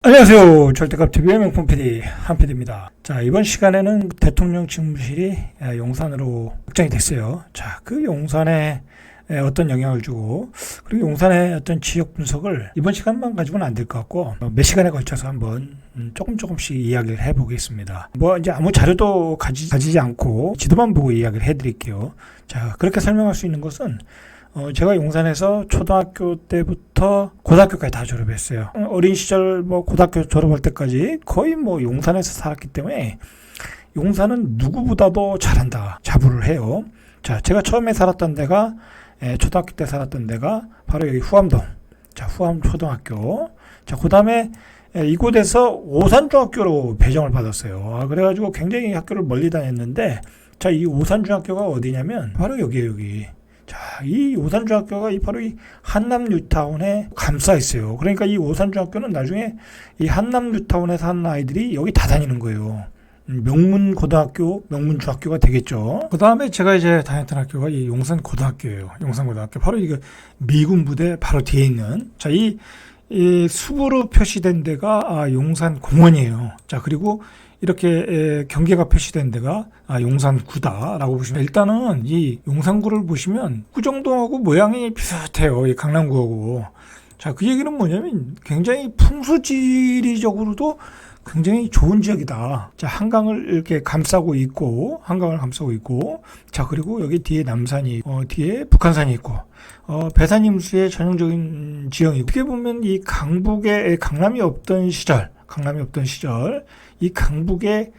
안녕하세요. 절대값TV의 명품 PD 한PD입니다. 자, 이번 시간에는 대통령 집무실이 용산으로 확장이 됐어요. 자, 그 용산에 어떤 영향을 주고, 그리고 용산의 어떤 지역 분석을 이번 시간만 가지고는 안 될 것 같고, 몇 시간에 걸쳐서 한번 조금씩 이야기를 해보겠습니다. 이제 아무 자료도 가지지 않고 지도만 보고 이야기를 해드릴게요. 자, 그렇게 설명할 수 있는 것은 제가 용산에서 초등학교 때부터 고등학교까지 다 졸업했어요. 어린 시절 고등학교 졸업할 때까지 거의 용산에서 살았기 때문에 용산은 누구보다도 잘한다 자부를 해요. 자, 제가 처음에 살았던 데가 초등학교 때 살았던 데가 바로 여기 후암동. 자, 후암초등학교. 자, 그 다음에 이곳에서 오산중학교로 배정을 받았어요. 그래가지고 굉장히 학교를 멀리 다녔는데, 자, 이 오산중학교가 어디냐면 바로 여기. 자, 이 오산중학교가 바로 이 한남 뉴타운에 감싸 있어요. 그러니까 이 오산중학교는 나중에 이 한남 뉴타운에 사는 아이들이 여기 다 다니는 거예요. 명문고등학교, 명문중학교가 되겠죠. 그 다음에 제가 이제 다녔던 학교가 이 용산고등학교예요. 용산고등학교. 바로 이거 미군 부대 바로 뒤에 있는. 자, 이 숲으로 표시된 데가 용산공원이에요. 자, 그리고 이렇게 경계가 표시된 데가 용산구다라고 보시면, 일단은 이 용산구를 보시면 구정동하고 모양이 비슷해요. 이 강남구하고. 자, 그 얘기는 뭐냐면 굉장히 풍수지리적으로도 굉장히 좋은 지역이다. 자, 한강을 이렇게 감싸고 있고, 자, 그리고 여기 뒤에 남산이, 뒤에 북한산이 있고, 배산임수의 전형적인 지형이고, 어떻게 보면 이 강남이 없던 시절, 이 강북의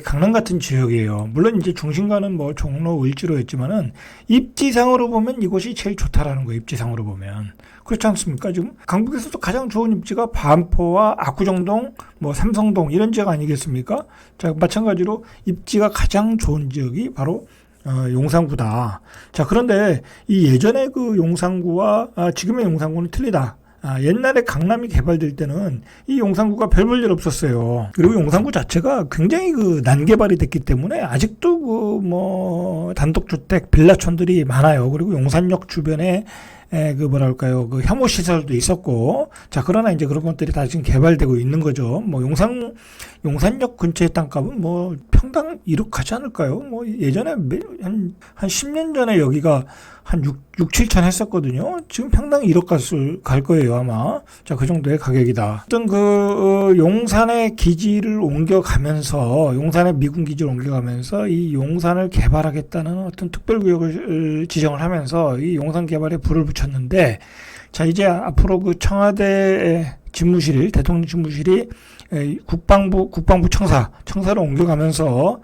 강남 같은 지역이에요. 물론 이제 중심가는 종로, 을지로였지만은 입지상으로 보면 이곳이 제일 좋다라는 거예요. 입지상으로 보면. 그렇지 않습니까? 지금 강북에서도 가장 좋은 입지가 반포와 압구정동, 삼성동 이런 지역 아니겠습니까? 자, 마찬가지로 입지가 가장 좋은 지역이 바로 용산구다. 자, 그런데 이 예전에 그 용산구와 지금의 용산구는 틀리다. 옛날에 강남이 개발될 때는 이 용산구가 별 볼 일 없었어요. 그리고 용산구 자체가 굉장히 난개발이 됐기 때문에 아직도 단독주택, 빌라촌들이 많아요. 그리고 용산역 주변에 혐오시설도 있었고, 자, 그러나 이제 그런 것들이 다 지금 개발되고 있는 거죠. 용산역 근처의 땅값은 평당 1억 가지 않을까요? 예전에 한 10년 전에 여기가 한 6, 7천 했었거든요. 지금 평당 1억 갈 거예요, 아마. 자, 그 정도의 가격이다. 어떤 용산의 기지를 옮겨가면서, 용산의 미군 기지를 옮겨가면서 이 용산을 개발하겠다는 어떤 특별구역을 지정을 하면서 이 용산 개발에 불을 붙였는데, 자, 이제 앞으로 청와대 집무실이, 대통령 집무실이 국방부 청사로 옮겨가면서,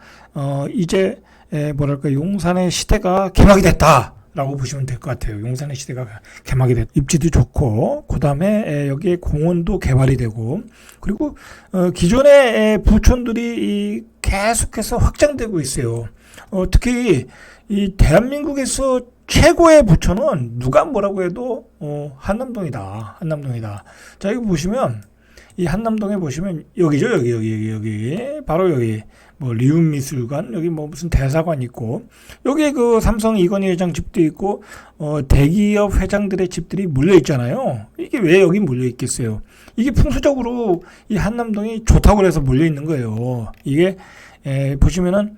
이제, 용산의 시대가 개막이 됐다. 라고 보시면 될 것 같아요. 용산의 시대가 개막이 됐다. 입지도 좋고, 그 다음에 여기에 공원도 개발이 되고, 그리고 기존의 부촌들이 계속해서 확장되고 있어요. 특히 이 대한민국에서 최고의 부촌은 누가 뭐라고 해도 한남동이다. 자, 이거 보시면 이 한남동에 보시면 여기죠. 여기 바로 여기 리움미술관, 여기 무슨 대사관 있고, 여기에 삼성 이건희 회장 집도 있고, 대기업 회장들의 집들이 몰려 있잖아요. 이게 왜 여기 몰려 있겠어요? 이게 풍수적으로 이 한남동이 좋다고 그래서 몰려 있는 거예요. 이게 보시면은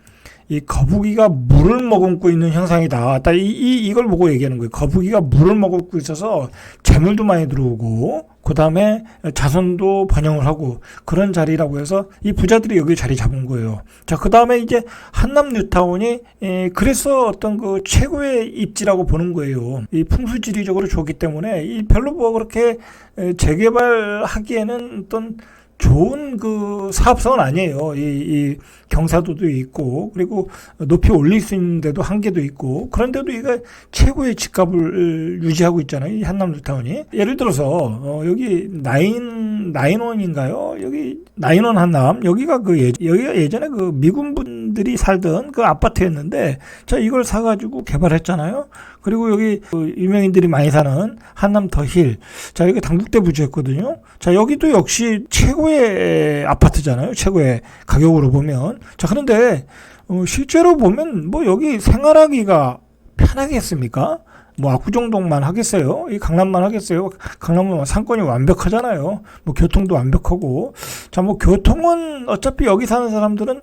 이 거북이가 물을 머금고 있는 현상이다. 딱 이걸 보고 얘기하는 거예요. 거북이가 물을 머금고 있어서 재물도 많이 들어오고, 그 다음에 자손도 번영을 하고, 그런 자리라고 해서 이 부자들이 여기 자리 잡은 거예요. 자, 그 다음에 이제 한남 뉴타운이 그래서 어떤 최고의 입지라고 보는 거예요. 이 풍수지리적으로 좋기 때문에 이 별로 그렇게 재개발하기에는 어떤 좋은 사업성은 아니에요. 이 경사도도 있고, 그리고 높이 올릴 수 있는 데도 한계도 있고, 그런데도 이거 최고의 집값을 유지하고 있잖아요. 이 한남 뉴타운이. 예를 들어서 여기 나인원인가요? 여기 나인원 한남, 여기가 여기가 예전에 미군 분들이 살던 아파트였는데, 자, 이걸 사가지고 개발했잖아요. 그리고 여기 유명인들이 많이 사는 한남 더힐. 자, 여기 당국대 부지였거든요. 자, 여기도 역시 최고의 아파트잖아요. 최고의 가격으로 보면. 자, 그런데 실제로 보면 여기 생활하기가 편하겠습니까? 뭐 압구정동만 하겠어요? 이 강남만 하겠어요? 강남은 상권이 완벽하잖아요. 뭐 교통도 완벽하고. 자, 뭐 교통은 어차피 여기 사는 사람들은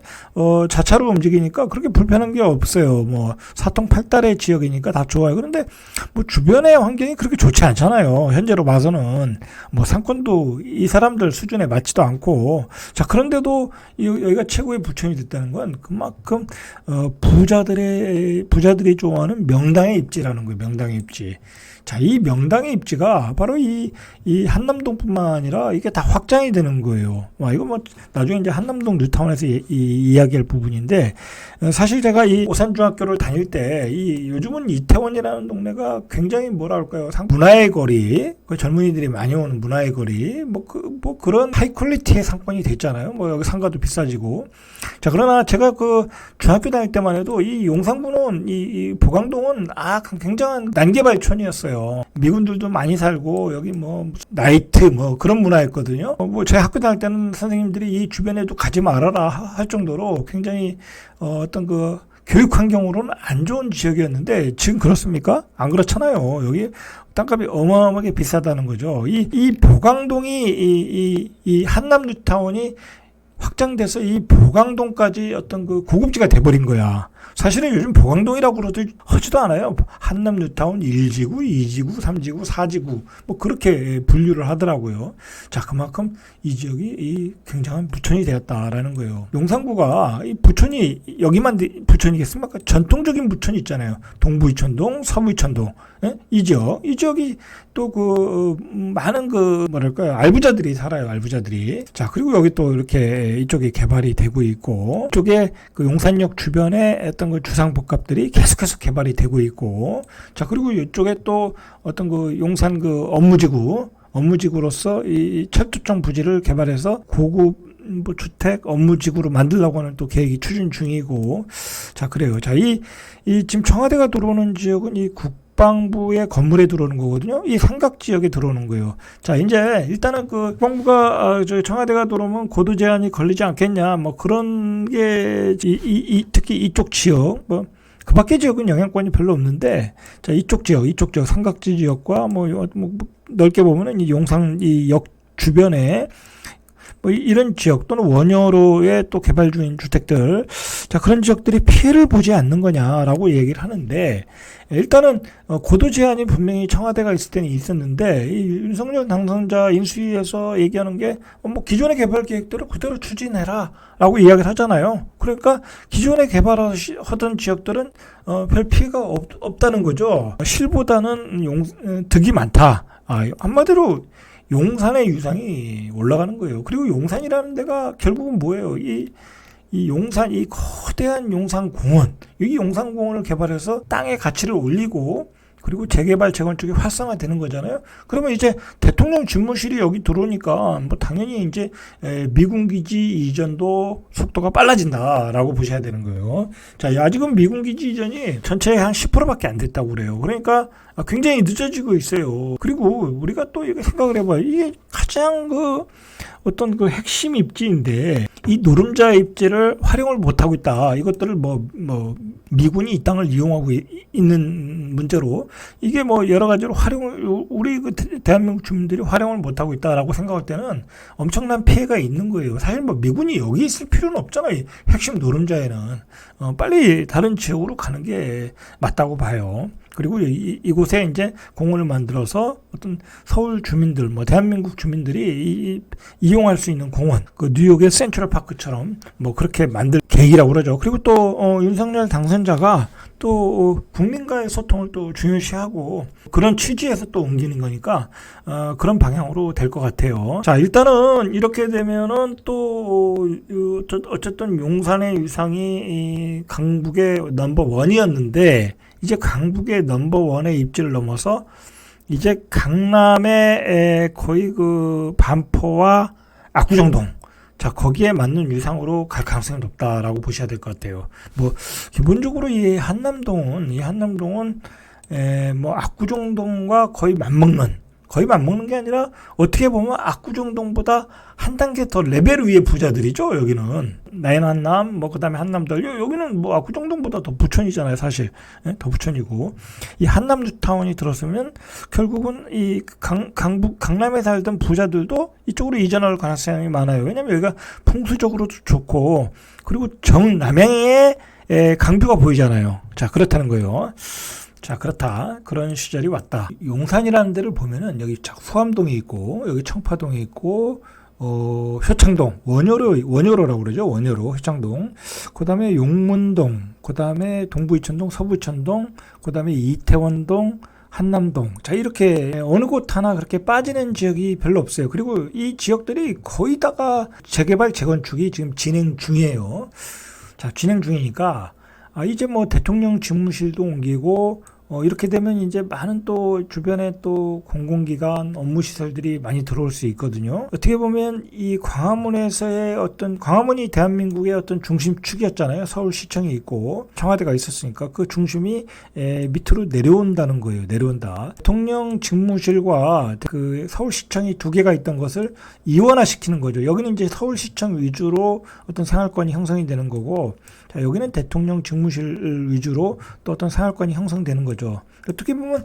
자차로 움직이니까 그렇게 불편한 게 없어요. 뭐 사통팔달의 지역이니까 다 좋아요. 그런데 뭐 주변의 환경이 그렇게 좋지 않잖아요. 현재로 봐서는 뭐 상권도 이 사람들 수준에 맞지도 않고. 자, 그런데도 여기가 최고의 부촌이 됐다는 건 그만큼 부자들이 좋아하는 명당의 입지라는 거예요. 명당의 입지. 자, 이 명당의 입지가 바로 이 한남동뿐만 아니라 이게 다 확장이 되는 거예요. 이거 뭐 나중에 이제 한남동 뉴타운에서 이야기할 부분인데, 사실 제가 이 오산중학교를 다닐 때 요즘은 이태원이라는 동네가 굉장히 뭐랄까요, 문화의 거리, 그 젊은이들이 많이 오는 문화의 거리, 뭐 그런 하이 퀄리티의 상권이 됐잖아요. 뭐 여기 상가도 비싸지고. 자, 그러나 제가 그 중학교 다닐 때만 해도 이 용산구는 이 보강동은 굉장한 난개발촌이었어요. 미군들도 많이 살고 여기 뭐 나이트 뭐 그런 문화였거든요. 뭐 제 학교 다닐 때는 선생님들이 이 주변에도 가지 말아라 할 정도로 굉장히 어떤 그 교육 환경으로는 안 좋은 지역이었는데, 지금 그렇습니까? 안 그렇잖아요. 여기 땅값이 어마어마하게 비싸다는 거죠. 이 보강동이 이 한남 뉴타운이 확장돼서 이 보강동까지 어떤 그 고급지가 돼버린 거야. 사실은 요즘 보강동이라고 하지도 않아요. 한남 뉴타운 1지구, 2지구, 3지구, 4지구 뭐 그렇게 분류를 하더라고요. 자, 그만큼 이 지역이 굉장한 부촌이 되었다라는 거예요. 용산구가 이 부촌이 여기만 부촌이겠습니까? 전통적인 부촌이 있잖아요. 동부이촌동, 서부이촌동. 예? 이 지역이 또 많은 뭐랄까요, 알부자들이 살아요, 알부자들이. 자, 그리고 여기 또 이렇게 이쪽에 개발이 되고 있고, 이쪽에 그 용산역 주변에 어떤 그 주상복합들이 계속해서 개발이 되고 있고, 자, 그리고 이쪽에 또 어떤 그 용산 그 업무지구로서 이 철도청 부지를 개발해서 고급 뭐 주택 업무지구로 만들려고 하는 또 계획이 추진 중이고. 자, 그래요. 자, 이 지금 청와대가 들어오는 지역은 이 국방부의 건물에 들어오는 거거든요. 이 삼각 지역에 들어오는 거예요. 자, 이제 일단은 그 국방부가 청와대가 들어오면 고도 제한이 걸리지 않겠냐, 뭐 그런 게 특히 이쪽 지역, 뭐 그 밖의 지역은 영향권이 별로 없는데, 자, 이쪽 지역 삼각지 지역과 뭐 넓게 보면은 이 용산 이 역 주변에 뭐 이런 지역 또는 원효로의 또 개발 중인 주택들, 자, 그런 지역들이 피해를 보지 않는 거냐라고 얘기를 하는데, 일단은 고도 제한이 분명히 청와대가 있을 때는 있었는데, 이 윤석열 당선자 인수위에서 얘기하는 게 뭐 기존의 개발 계획대로 그대로 추진해라라고 이야기를 하잖아요. 그러니까 기존에 개발하던 지역들은 별 피해가 없다는 거죠. 실보다는 득이 많다. 한마디로 용산의 유상이 올라가는 거예요. 그리고 용산이라는 데가 결국은 뭐예요? 이 용산, 이 거대한 용산공원, 여기 용산공원을 개발해서 땅의 가치를 올리고, 그리고 재개발, 재건축이 활성화되는 거잖아요. 그러면 이제 대통령 집무실이 여기 들어오니까 뭐 당연히 이제 미군기지 이전도 속도가 빨라진다라고 보셔야 되는 거예요. 자, 아직은 미군기지 이전이 전체의 한 10%밖에 안 됐다고 그래요. 그러니까 굉장히 늦어지고 있어요. 그리고 우리가 또 이렇게 생각을 해봐요. 이게 가장 어떤 그 핵심 입지인데, 이 노름자 입지를 활용을 못하고 있다. 이것들을 미군이 이 땅을 이용하고 있는 문제로, 이게 뭐 여러 가지로 우리 그 대한민국 주민들이 활용을 못하고 있다라고 생각할 때는 엄청난 피해가 있는 거예요. 사실 뭐 미군이 여기 있을 필요는 없잖아요. 핵심 노름자에는. 빨리 다른 지역으로 가는 게 맞다고 봐요. 그리고 이곳에 이제 공원을 만들어서 어떤 서울 주민들, 뭐 대한민국 주민들이 이용할 수 있는 공원, 그 뉴욕의 센트럴 파크처럼 뭐 그렇게 만들 계획이라고 그러죠. 그리고 또 윤석열 당선자가 또 국민과의 소통을 또 중요시하고 그런 취지에서 또 옮기는 거니까 그런 방향으로 될 것 같아요. 자, 일단은 이렇게 되면은 또 어쨌든 용산의 유상이 강북의 넘버원이었는데, 이제 강북의 넘버원의 입지를 넘어서 이제 강남의 거의 그 반포와 압구정동, 자, 거기에 맞는 유상으로 갈 가능성이 높다라고 보셔야 될 것 같아요. 뭐 기본적으로 이 한남동은 뭐 압구정동과 거의 맞먹는 거의 맞먹는 게 아니라 어떻게 보면 압구정동보다 한 단계 더 레벨 위의 부자들이죠. 여기는 나인 한남, 뭐 그다음에 한남들, 여기는 뭐 압구정동보다 더 부천이잖아요, 사실. 더 부천이고 이 한남 뉴타운이 들었으면 결국은 이 강남에 살던 부자들도 이쪽으로 이전할 가능성이 많아요. 왜냐면 여기가 풍수적으로도 좋고 그리고 정남향의 강뷰가 보이잖아요. 자, 그렇다는 거예요. 자, 그렇다. 그런 시절이 왔다. 용산이라는 데를 보면은 여기 후암동이 있고, 여기 청파동이 있고, 효창동, 원효로라고 그러죠. 원효로, 효창동. 그 다음에 용문동, 그 다음에 동부이천동, 서부이천동, 그 다음에 이태원동, 한남동. 자, 이렇게 어느 곳 하나 그렇게 빠지는 지역이 별로 없어요. 그리고 이 지역들이 거의 다가 재개발, 재건축이 지금 진행 중이에요. 자, 진행 중이니까, 이제 뭐 대통령 집무실도 옮기고, 이렇게 되면 이제 많은 또 주변에 또 공공기관 업무시설들이 많이 들어올 수 있거든요. 어떻게 보면 이 광화문에서의 광화문이 대한민국의 어떤 중심축이었잖아요. 서울시청이 있고 청와대가 있었으니까 그 중심이 밑으로 내려온다는 거예요. 내려온다. 대통령 집무실과 그 서울시청이 두 개가 있던 것을 이원화시키는 거죠. 여기는 이제 서울시청 위주로 어떤 생활권이 형성이 되는 거고, 자, 여기는 대통령 집무실 위주로 또 어떤 생활권이 형성되는 거죠. 어떻게 보면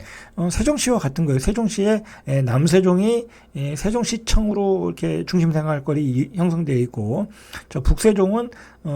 세종시와 같은 거예요. 세종시에 남세종이 세종시청으로 이렇게 중심 생활권이 형성되어 있고, 저 북세종은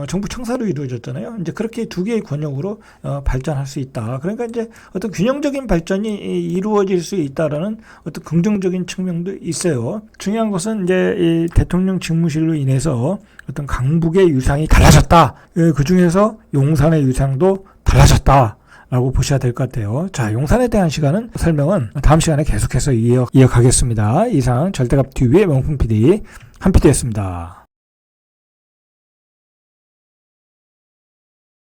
정부 청사로 이루어졌잖아요. 이제 그렇게 두 개의 권역으로 발전할 수 있다. 그러니까 이제 어떤 균형적인 발전이 이루어질 수 있다라는 어떤 긍정적인 측면도 있어요. 중요한 것은 이제 이 대통령 집무실로 인해서 어떤 강북의 유상이 달라졌다. 그 중에서 용산의 유상도 달라졌다. 라고 보셔야 될 것 같아요. 자, 용산에 대한 설명은 다음 시간에 계속해서 이어가겠습니다. 이상 절대값 TV의 명품 PD 한PD였습니다.